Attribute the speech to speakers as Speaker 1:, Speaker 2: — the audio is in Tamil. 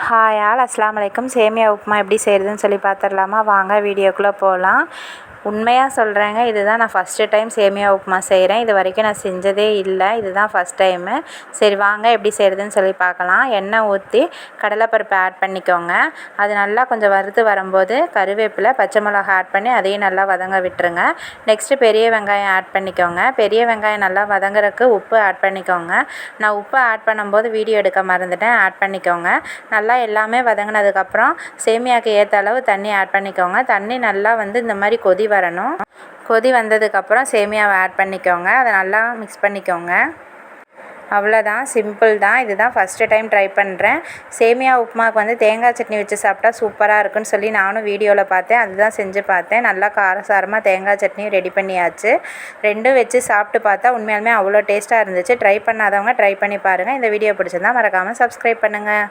Speaker 1: ஹாய் ஆல் அஸ்ஸலாமு அலைக்கும். சேமியா உப்புமா எப்படி செய்கிறதுன்னு சொல்லி பார்த்துடலாமா? வாங்க வீடியோக்குள்ளே போகலாம். உண்மையாக சொல்கிறேங்க, இதுதான் நான் ஃபஸ்ட்டு டைம் சேமியா உப்புமா செய்கிறேன். இது வரைக்கும் நான் செஞ்சதே இல்லை, இதுதான் ஃபஸ்ட் டைமு. சரி வாங்க எப்படி செய்கிறதுன்னு சொல்லி பார்க்கலாம். எண்ணெய் ஊற்றி கடலைப்பருப்பு ஆட் பண்ணிக்கோங்க. அது நல்லா கொஞ்சம் வறுத்து வரும்போது கருவேப்பிலை, பச்சை மிளகாய் ஆட் பண்ணி அதையும் நல்லா வதங்க விட்டுருங்க. நெக்ஸ்ட்டு பெரிய வெங்காயம் ஆட் பண்ணிக்கோங்க. பெரிய வெங்காயம் நல்லா வதங்குறதுக்கு உப்பு ஆட் பண்ணிக்கோங்க. நான் உப்பு ஆட் பண்ணும்போது வீடியோ எடுக்க மறந்துட்டேன், ஆட் பண்ணிக்கோங்க. நல்லா எல்லாமே வதங்கினதுக்கப்புறம் சேமியாவுக்கு ஏற்ற அளவு தண்ணி ஆட் பண்ணிக்கோங்க. தண்ணி நல்லா இந்த மாதிரி கொதி வரணும். கொதி வந்ததுக்கப்புறம் சேமியாவை ஆட் பண்ணிக்கோங்க. அதை நல்லா மிக்ஸ் பண்ணிக்கோங்க. அவ்வளோதான், சிம்பிள் தான். இதுதான் ஃபஸ்ட்டு டைம் ட்ரை பண்ணுறேன். சேமியா உப்புமாவுக்கு தேங்காய் சட்னி வச்சு சாப்பிட்டா சூப்பராக இருக்குன்னு சொல்லி நானும் வீடியோவில் பார்த்தேன், அதுதான் செஞ்சு பார்த்தேன். நல்லா காரசாரமாக தேங்காய் சட்னியும் ரெடி பண்ணியாச்சு. ரெண்டும் வச்சு சாப்பிட்டு பார்த்தா உண்மையாலுமே அவ்வளோ டேஸ்ட்டாக இருந்துச்சு. ட்ரை பண்ணாதவங்க ட்ரை பண்ணி பாருங்கள். இந்த வீடியோ பிடிச்சிருந்தா மறக்காமல் சப்ஸ்கிரைப் பண்ணுங்கள்.